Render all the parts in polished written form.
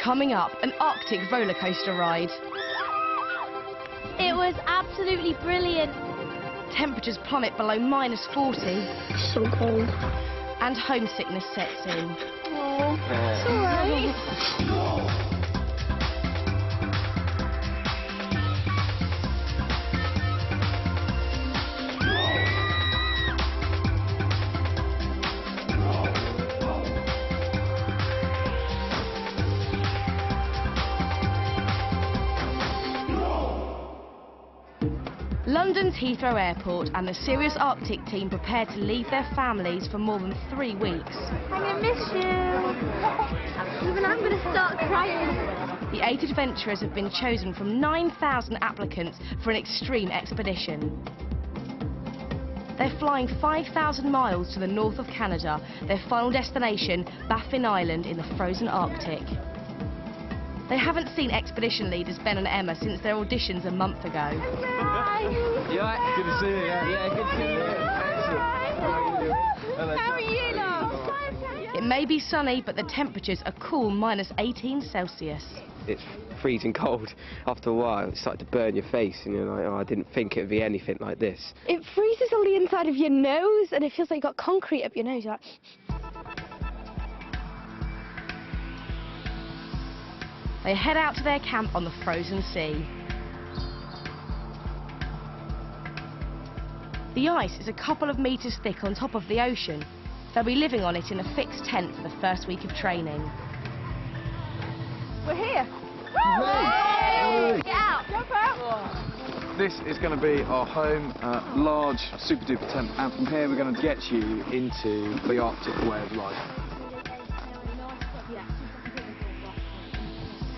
Coming up, an Arctic roller coaster ride. It was absolutely brilliant. Temperatures plummet below -40. So cold. And homesickness sets in. Oh, it's all right. London's Heathrow Airport and the Sirius Arctic team prepare to leave their families for more than 3 weeks. I'm going to miss you. Even I'm going to start crying. The 8 adventurers have been chosen from 9,000 applicants for an extreme expedition. They're flying 5,000 miles to the north of Canada, their final destination, Baffin Island in the frozen Arctic. They haven't seen expedition leaders Ben and Emma since their auditions a month ago. Hi. You all right? Good to see you. Yeah, good to see you. Excellent. How are you, love? It may be sunny, but the temperatures are cool, -18 Celsius. It's freezing cold. After a while, it started to burn your face, and you're like, oh, I didn't think it would be anything like this. It freezes on the inside of your nose, and it feels like you've got concrete up your nose. You're like... They head out to their camp on the frozen sea. The ice is a couple of metres thick on top of the ocean. They'll be living on it in a fixed tent for the first week of training. We're here. Hey. Get out. Jump out. This is going to be our home, large, super-duper tent, and from here we're going to get you into the Arctic way of life.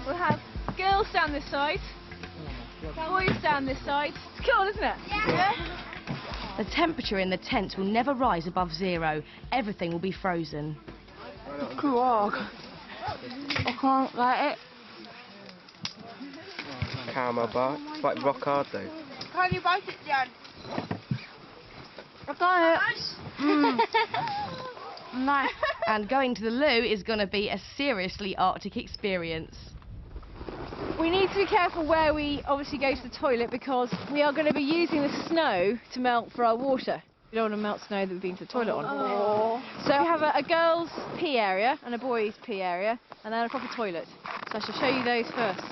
We'll have girls down this side, boys down this side. It's cool, isn't it? Yeah. The temperature in the tent will never rise above 0. Everything will be frozen. Grog. I can't get it. Caramel bar. It's like rock hard though. Can you bite it, Jan? I got it. Nice. And going to the loo is going to be a seriously Arctic experience. We need to be careful where we obviously go to the toilet because we are going to be using the snow to melt for our water. We don't want to melt snow that we've been to the toilet on. Oh. So we have a girls' pee area and a boys' pee area and then a proper toilet. So I shall show you those first.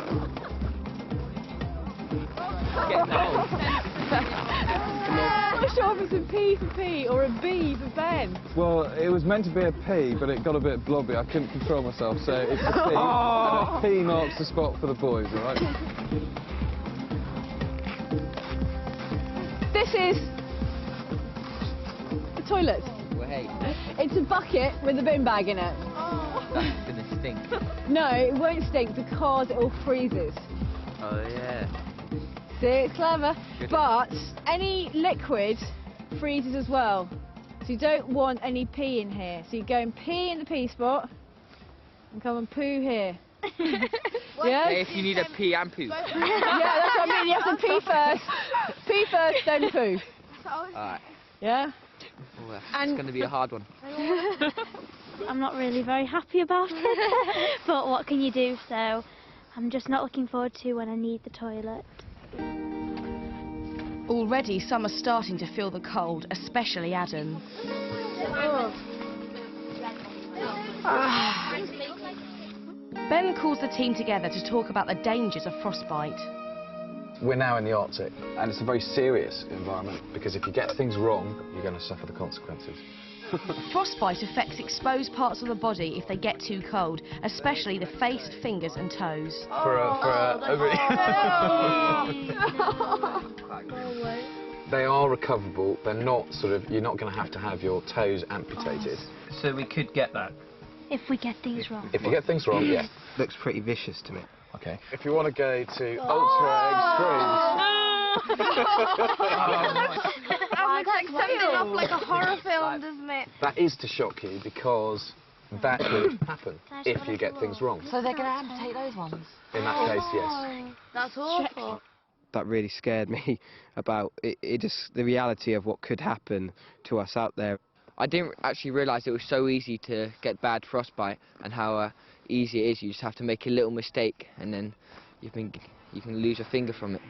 I'm not sure if it's a P for P or a B for Ben. Well, it was meant to be a P, but it got a bit blobby. I couldn't control myself, so it's a P. And a P marks the spot for the boys, all right? This is the toilet. Wait, It's a bucket with a bin bag in it. that's gonna stink. No, it won't stink because it all freezes. Oh yeah. See, it's clever. Good. But any liquid freezes as well. So you don't want any pee in here. So you go and pee in the pee spot and come and poo here. Yeah? Hey, if you need a pee and poo. Yeah, that's what I mean. You have to pee first. Pee first, then poo. Alright. Yeah? Oh, it's going to be a hard one. I'm not really very happy about it, but what can you do? So I'm just not looking forward to when I need the toilet. Already some are starting to feel the cold, especially Adam. Ben calls the team together to talk about the dangers of frostbite. We're now in the Arctic, and it's a very serious environment, because if you get things wrong, you're going to suffer the consequences. Frostbite affects exposed parts of the body if they get too cold, especially the face, fingers and toes. They are recoverable. They're not you're not going to have your toes amputated. So we could get that. If we get things wrong. If you get things wrong, yeah. Looks pretty vicious to me. Okay. If you want to go to ultra It's like something off like a horror film, doesn't it? that is to shock you, because that could happen if you get things wrong. So they're going to amputate those ones? In that case, yes. That's awful. That really scared me about the reality of what could happen to us out there. I didn't actually realise it was so easy to get bad frostbite, and how easy it is. You just have to make a little mistake and then you can lose a finger from it.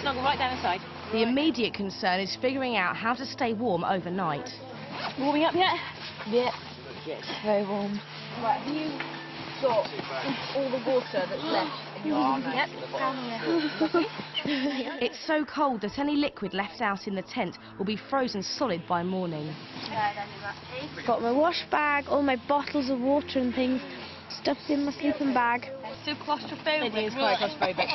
Snuggle right down inside. The immediate concern is figuring out how to stay warm overnight. Warming up yet? Yep. Yes, very warm. Right, have you got all the water that's left in your arm? Yep. It's so cold that any liquid left out in the tent will be frozen solid by morning. Got my wash bag, all my bottles of water and things stuffed in my sleeping bag. Still claustrophobic. It is quite claustrophobic.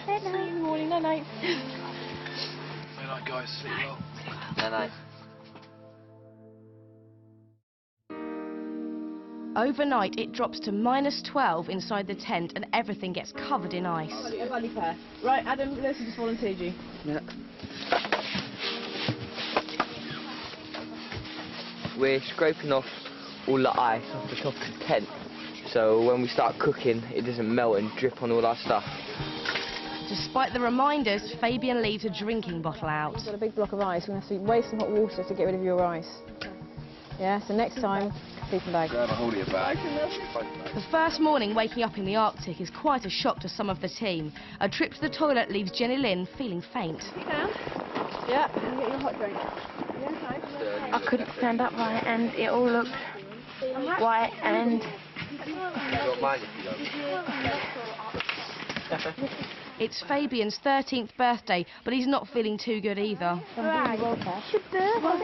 Night, morning, night. Night, guys. Sleep well. Night. Overnight, it drops to -12 inside the tent and everything gets covered in ice. Buddy pair. Right, Adam, Lucy just volunteered you. Yeah. We're scraping off all the ice off the top of the tent, so when we start cooking, it doesn't melt and drip on all our stuff. Despite the reminders, Fabian leaves a drinking bottle out. We've got a big block of ice. We're going to have to waste some hot water to get rid of your ice. Yeah, so next time, sleeping bag. Grab a hold of your bag. The first morning waking up in the Arctic is quite a shock to some of the team. A trip to the toilet leaves Jennielyn feeling faint. Yeah, and get your hot drink. I couldn't stand upright and it all looked white and... It's Fabian's 13th birthday, but he's not feeling too good either. What's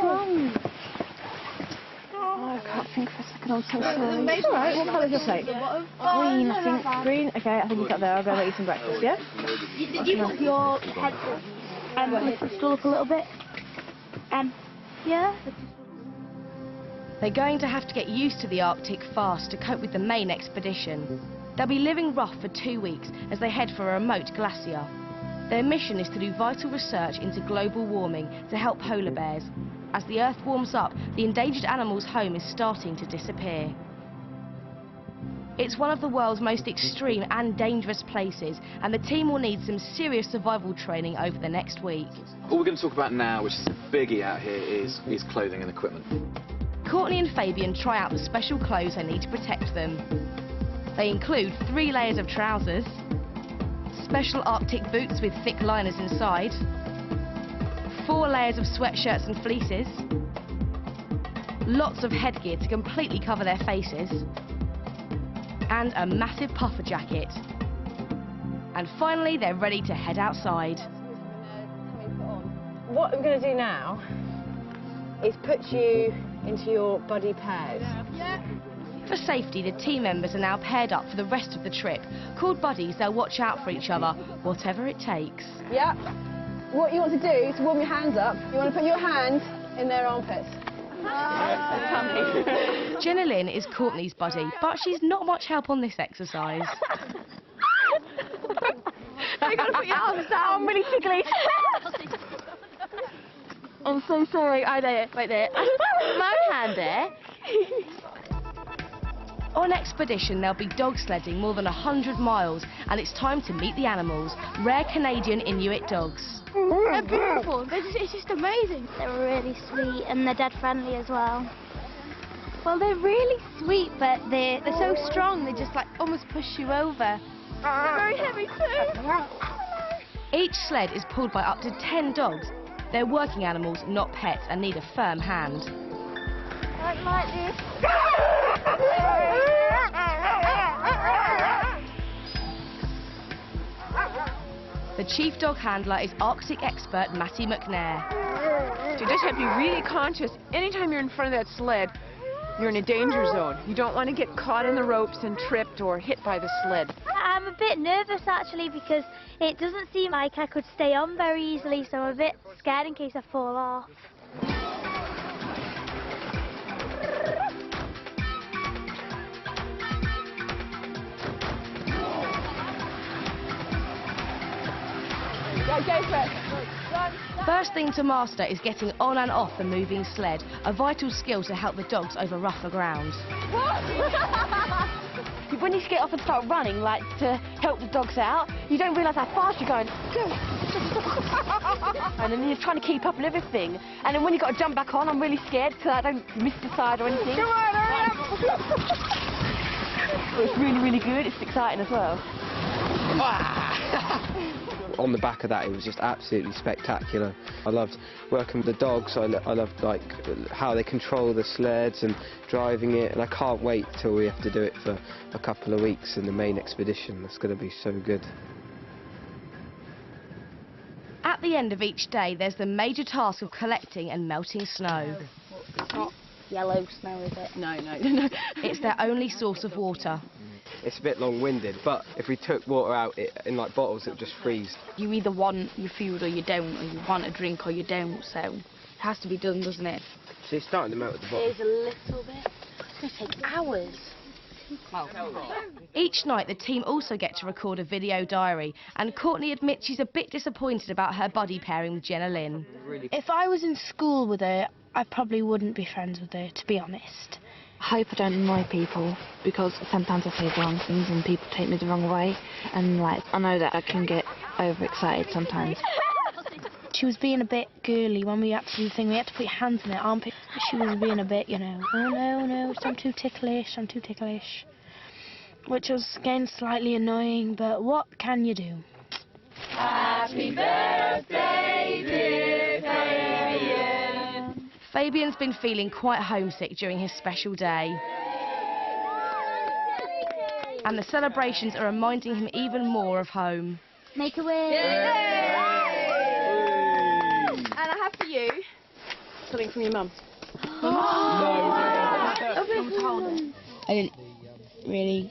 wrong? Oh, I can't think for a second, I'm so sorry. It's alright, what colour's your plate? Green, I think. Green? Okay, I think it's up there. I'll go and eat some breakfast, yeah? Did you put your head lift the stool up a little bit? Yeah? They're going to have to get used to the Arctic fast to cope with the main expedition. They'll be living rough for 2 weeks as they head for a remote glacier. Their mission is to do vital research into global warming to help polar bears. As the Earth warms up, the endangered animal's home is starting to disappear. It's one of the world's most extreme and dangerous places, and the team will need some serious survival training over the next week. All we're going to talk about now, which is a biggie out here, is clothing and equipment. Courtney and Fabian try out the special clothes they need to protect them. They include 3 layers of trousers, special Arctic boots with thick liners inside, 4 layers of sweatshirts and fleeces, lots of headgear to completely cover their faces, and a massive puffer jacket. And finally, they're ready to head outside. What we're going to do now is put you into your buddy pairs. For safety, the team members are now paired up for the rest of the trip. Called buddies, they'll watch out for each other, whatever it takes. Yeah. What you want to do is to warm your hands up. You want to put your hands in their armpits. Jennielyn is Courtney's buddy, but she's not much help on this exercise. I gotta put your arms down. I'm really tickly. I'm so sorry. I there, right there. My hand there. On expedition, they'll be dog sledding more than 100 miles, and it's time to meet the animals, rare Canadian Inuit dogs. They're beautiful. It's just amazing. They're really sweet and they're dead friendly as well. Well, they're really sweet, but they're so strong. They just like almost push you over. They're very heavy too. Each sled is pulled by up to 10 dogs. They're working animals, not pets, and need a firm hand. Don't like this. The chief dog handler is Arctic expert Matty McNair. So you just have to be really conscious. Anytime you're in front of that sled, you're in a danger zone. You don't want to get caught in the ropes and tripped or hit by the sled. I'm a bit nervous actually because it doesn't seem like I could stay on very easily, so I'm a bit scared in case I fall off. Right, go for it. First thing to master is getting on and off the moving sled, a vital skill to help the dogs over rougher ground. Keep when you get off and start running, like to help the dogs out, you don't realise how fast you're going. And then you're trying to keep up and everything. And then when you've got to jump back on, I'm really scared because I don't miss the side or anything. Come on, hurry up! It's really, really good. It's exciting as well. On the back of that, it was just absolutely spectacular. I loved working with the dogs. I loved like how they control the sleds and driving it, and I can't wait till we have to do it for a couple of weeks in the main expedition. That's going to be so good. At the end of each day, there's the major task of collecting and melting snow. It's not yellow snow, is it? No. It's their only source of water. It's a bit long-winded, but if we took water out in like bottles, it would just freeze. You either want your food or you don't, or you want a drink or you don't, so it has to be done, doesn't it? So it's starting to melt at the bottom. It is a little bit. It's going to take hours. Each night, the team also get to record a video diary, and Courtney admits she's a bit disappointed about her buddy pairing with Jennielyn. If I was in school with her, I probably wouldn't be friends with her, to be honest. I hope I don't annoy people, because sometimes I say the wrong things and people take me the wrong way, and like I know that I can get overexcited sometimes. She was being a bit girly when we had to do the thing. We had to put your hands in her armpit. She was being a bit, you know, oh no, I'm too ticklish, which was again slightly annoying, but what can you do? Happy birthday, dear Fabian. Fabian's been feeling quite homesick during his special day. And the celebrations are reminding him even more of home. Make a wish! And I have for you something from your mum. I didn't really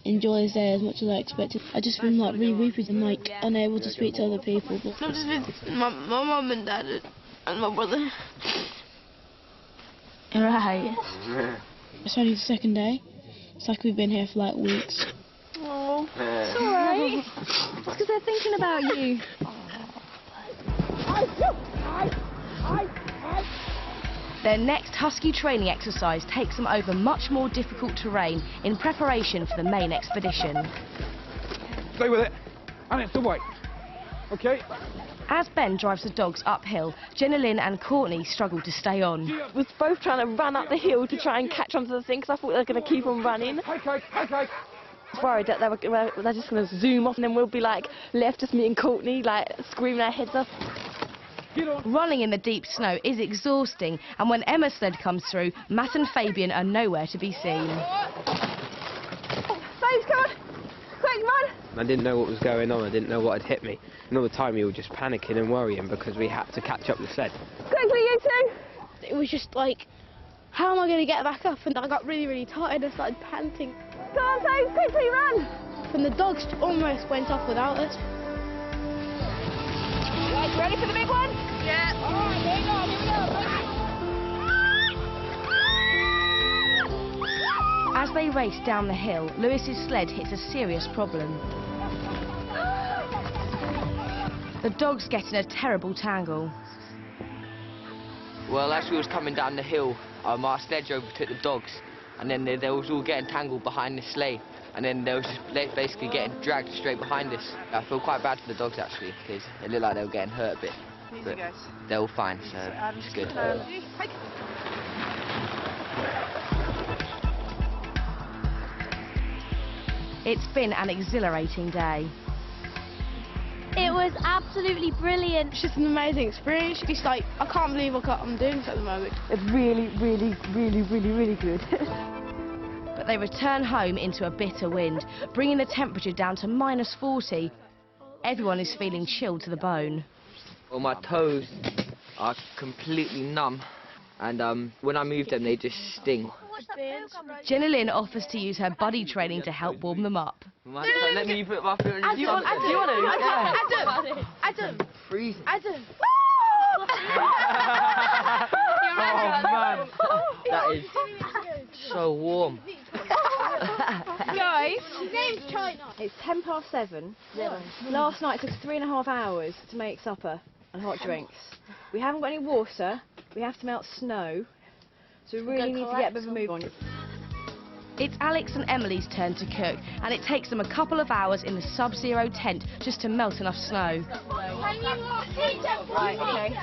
enjoy his day as much as I expected. I just been like really weepy and like unable to speak to other people. But I'm just with my mum and dad and my brother. Right. Yes. It's only the second day. It's like we've been here for like weeks. Oh, it's alright. It's because they're thinking about you. Their next Husky training exercise takes them over much more difficult terrain in preparation for the main expedition. Stay with it. And it's the way. Okay. As Ben drives the dogs uphill, Jennielyn and Courtney struggle to stay on. We was both trying to run up the hill to try and catch onto the thing because I thought they were going to keep on running. Okay. I was worried that they're just going to zoom off and then we'll be like left, just me and Courtney, like screaming our heads off. Running in the deep snow is exhausting, and when Emma's sled comes through, Matt and Fabian are nowhere to be seen. Fabian, come on! Quick, come on! I didn't know what was going on. I didn't know what had hit me. And all the time we were just panicking and worrying because we had to catch up the sled. Quickly, you two! it was just like, how am I going to get back up? And I got really, really tired and started panting. Come on, Fabian, quickly run! And the dogs almost went off without us. Guys, ready for the big one? Yeah. All right, here we go, As they race down the hill, Lewis's sled hits a serious problem. The dogs get in a terrible tangle. Well, as we was coming down the hill, our sledge overtook the dogs, and then they was all getting tangled behind the sleigh, and then they was just basically getting dragged straight behind us. I feel quite bad for the dogs actually, because it looked like they were getting hurt a bit. But they're all fine, so it's good. It's been an exhilarating day. It was absolutely brilliant. It's just an amazing experience. It's like, I can't believe I'm doing this at the moment. It's really, really, really, really, really good. But they return home into a bitter wind, bringing the temperature down to -40. Everyone is feeling chilled to the bone. Well, my toes are completely numb, and when I move them, they just sting. Jennielyn offers to use her buddy training to help warm them up. Let me put my foot on Do you want to? Adam! Freezing. Adam! Oh man, that is so warm. Guys, it's 7:10. Last night it took 3.5 hours to make supper and hot drinks. We haven't got any water. We have to melt snow. So we really need to get a bit of a move on. It's Alex and Emily's turn to cook, and it takes them a couple of hours in the sub-zero tent just to melt enough snow. Right, okay.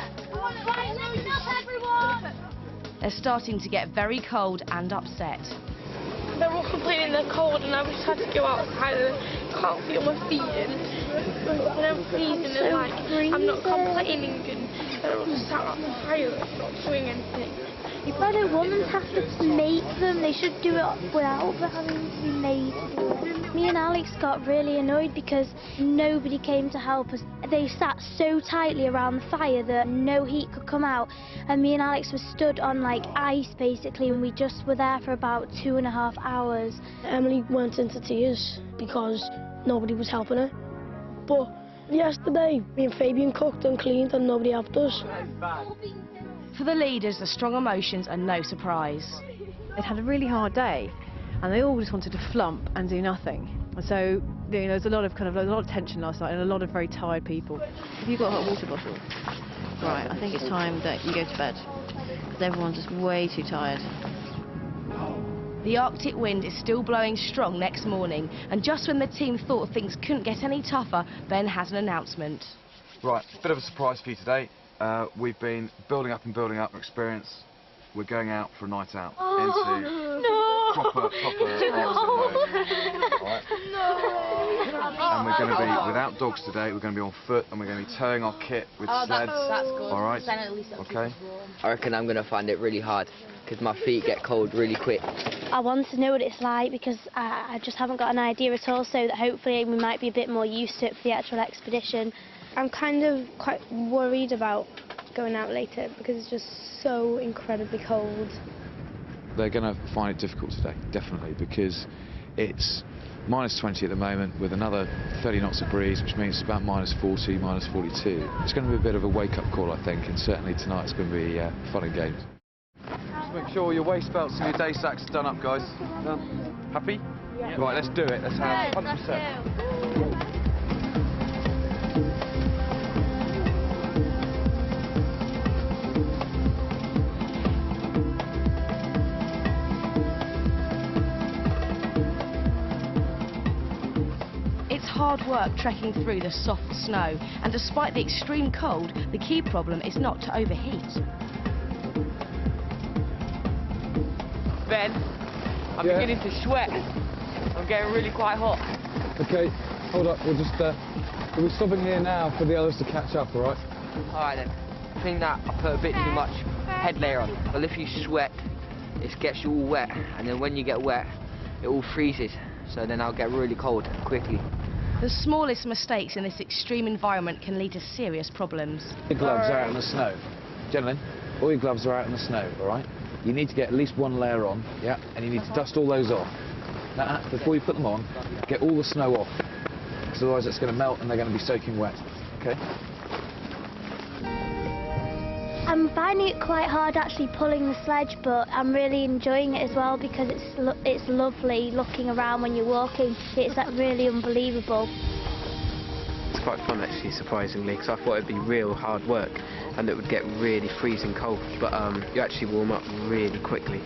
They're starting to get very cold and upset. They're all complaining they're cold, and I just had to go outside and can't feel my feet, and I'm freezing, and like, I'm not complaining, and I'm just sat on the fire, not doing anything. If I don't want them to have to make them, they should do it without having to be made. Me and Alex got really annoyed because nobody came to help us. They sat so tightly around the fire that no heat could come out, and me and Alex were stood on like ice basically, and we just were there for about 2.5 hours. Emily went into tears because nobody was helping her. But yesterday, me and Fabian cooked and cleaned and nobody helped us. For the leaders, the strong emotions are no surprise. They'd had a really hard day, and they all just wanted to flump and do nothing. And so, you know, there was a lot of tension last night, and a lot of very tired people. Have you got a hot water bottle? Right, I think it's time that you go to bed, because everyone's just way too tired. The Arctic wind is still blowing strong next morning, and just when the team thought things couldn't get any tougher, Ben has an announcement. Right, bit of a surprise for you today. We've been building up our experience. We're going out for a night out into proper Arctic mode. And we're going to be without dogs today. We're going to be on foot, and we're going to be towing our kit with sleds. That's good. All right. Okay. I reckon I'm going to find it really hard because my feet get cold really quick. I want to know what it's like because I just haven't got an idea at all, so that hopefully we might be a bit more used to it for the actual expedition. I'm kind of quite worried about going out later because it's just so incredibly cold. They're going to find it difficult today, definitely, because it's -20 at the moment with another 30 knots of breeze, which means it's about -40, -42. It's going to be a bit of a wake-up call, I think, and certainly tonight it's going to be fun and games. Just make sure your waist belts and your day sacks are done up, guys. Done. Happy? Yeah. Right, let's do it. Let's have 100%. Hard work trekking through the soft snow, and despite the extreme cold, the key problem is not to overheat. Ben, I'm beginning to sweat. I'm getting really quite hot. Okay, hold up. We'll just we're stopping here now for the others to catch up. All right. All right then. I think that I put a bit too much head layer on. Well, if you sweat, it gets you all wet, and then when you get wet, it all freezes. So then I'll get really cold quickly. The smallest mistakes in this extreme environment can lead to serious problems. Your gloves are out in the snow. Jennielyn, all your gloves are out in the snow, all right? You need to get at least one layer on, yeah? And you need to dust all those off. Now, before you put them on, get all the snow off, because otherwise it's going to melt and they're going to be soaking wet, okay? I'm finding it quite hard actually pulling the sledge, but I'm really enjoying it as well because it's lovely looking around when you're walking. It's really unbelievable. It's quite fun actually, surprisingly, because I thought it'd be real hard work and it would get really freezing cold, but you actually warm up really quickly.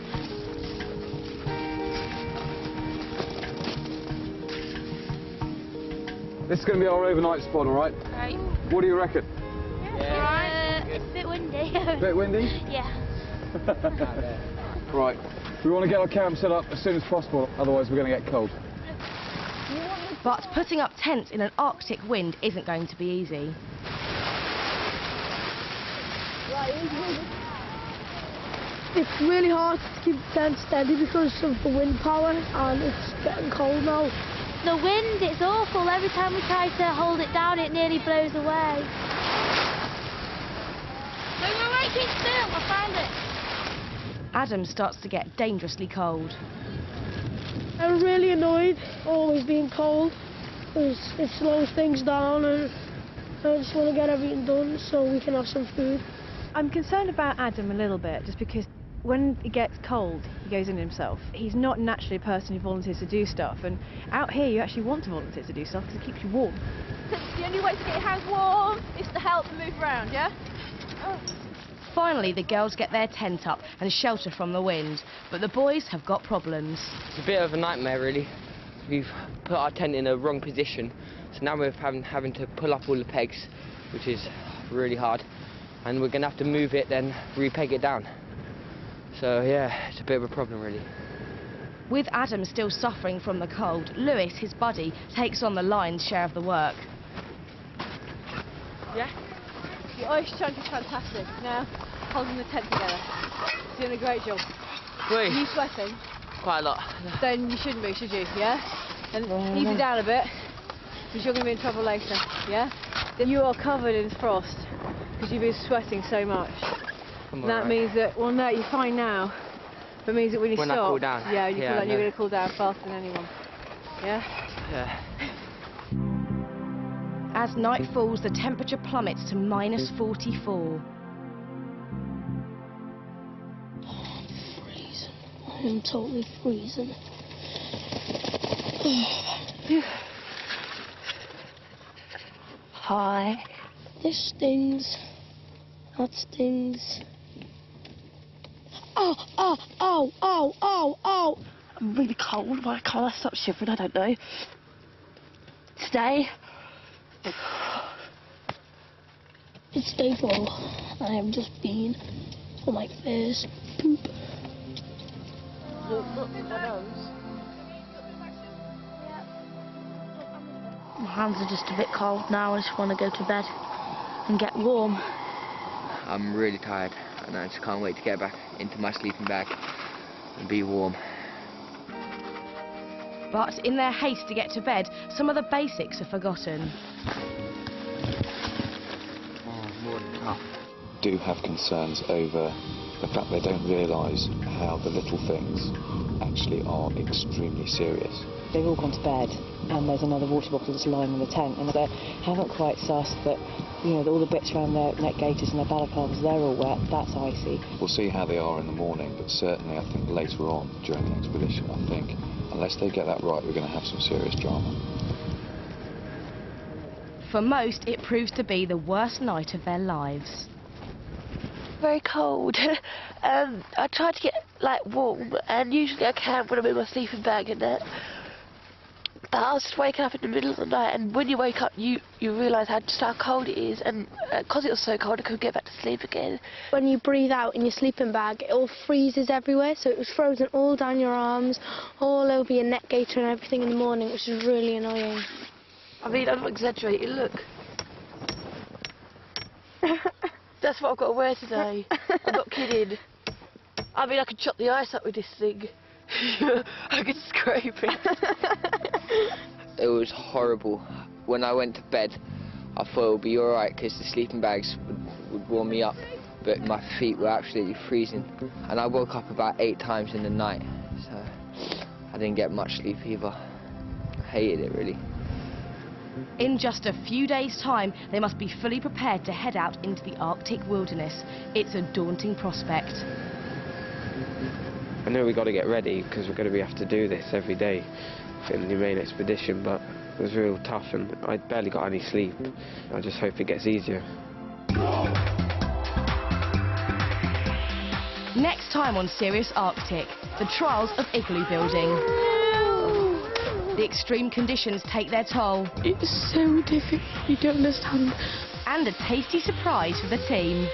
This is going to be our overnight spot, all right? Right. What do you reckon? It's a bit windy. Bit windy? Yeah. Right. We want to get our camp set up as soon as possible, otherwise we're going to get cold. But putting up tents in an Arctic wind isn't going to be easy. It's really hard to keep the tent steady because of the wind power, and it's getting cold now. The wind, it's awful. Every time we try to hold it down, it nearly blows away. No, keep still. I found it. Adam starts to get dangerously cold. I'm really annoyed, always being cold, because it slows things down, and I just want to get everything done so we can have some food. I'm concerned about Adam a little bit, just because when it gets cold, he goes in himself. He's not naturally a person who volunteers to do stuff, and out here you actually want to volunteer to do stuff because it keeps you warm. The only way to get your hands warm is to help them move around, yeah? Finally, the girls get their tent up and shelter from the wind, but the boys have got problems. It's a bit of a nightmare, really. We've put our tent in a wrong position, so now we're having to pull up all the pegs, which is really hard, and we're going to have to move it, then re-peg it down. So yeah, it's a bit of a problem, really. With Adam still suffering from the cold, Lewis, his buddy, takes on the lion's share of the work. Yeah? Your ice chunk is fantastic. Now, holding the tent together. You're doing a great job. Wait. Are you sweating? Quite a lot. Then you shouldn't be, should you? Yeah? And ease it down a bit, because you're going to be in trouble later. Yeah? You are covered in frost, because you've been sweating so much. That means that, well, no, you're fine now. But it means that when you I stop, cool down. yeah, you Yeah, you're going to cool down faster than anyone. Yeah? Yeah. As night falls, the temperature plummets to -44. I'm freezing. I am totally freezing. Hi. This stings. That stings. Oh, oh, oh, oh, oh, oh. I'm really cold. Why can't I stop shivering? I don't know. Today. It's day 4. I have just been on my first poop. My hands are just a bit cold now. I just want to go to bed and get warm. I'm really tired, and I just can't wait to get back into my sleeping bag and be warm. But in their haste to get to bed, some of the basics are forgotten. More than tough. Do have concerns over the fact they don't realise how the little things actually are extremely serious. They've all gone to bed, and there's another water bottle that's lying in the tent, and they haven't quite sussed that, you know, all the bits around their neck gaiters and their balaclavas, they're all wet. That's icy. We'll see how they are in the morning, but certainly I think later on during the expedition, I think unless they get that right, we're going to have some serious drama. For most, it proves to be the worst night of their lives. Very cold. I try to get warm, and usually I can when I'm in my sleeping bag and that. But I was just waking up in the middle of the night, and when you wake up, you realise just how cold it is, and because it was so cold, I couldn't get back to sleep again. When you breathe out in your sleeping bag, it all freezes everywhere, so it was frozen all down your arms, all over your neck gaiter and everything in the morning, which is really annoying. I mean, I'm not exaggerating, look. That's what I've got to wear today. I'm not kidding. I mean, I could chop the ice up with this thing. I could scrape it. It was horrible. When I went to bed, I thought it would be alright because the sleeping bags would warm me up, but my feet were absolutely freezing. And I woke up about 8 times in the night, so I didn't get much sleep either. I hated it, really. In just a few days' time, they must be fully prepared to head out into the Arctic wilderness. It's a daunting prospect. I know we've got to get ready because we're going to have to do this every day in the main expedition, but it was real tough and I barely got any sleep. I just hope it gets easier. Next time on Serious Arctic, the trials of igloo building. The extreme conditions take their toll. It's so difficult, you don't understand. And a tasty surprise for the team.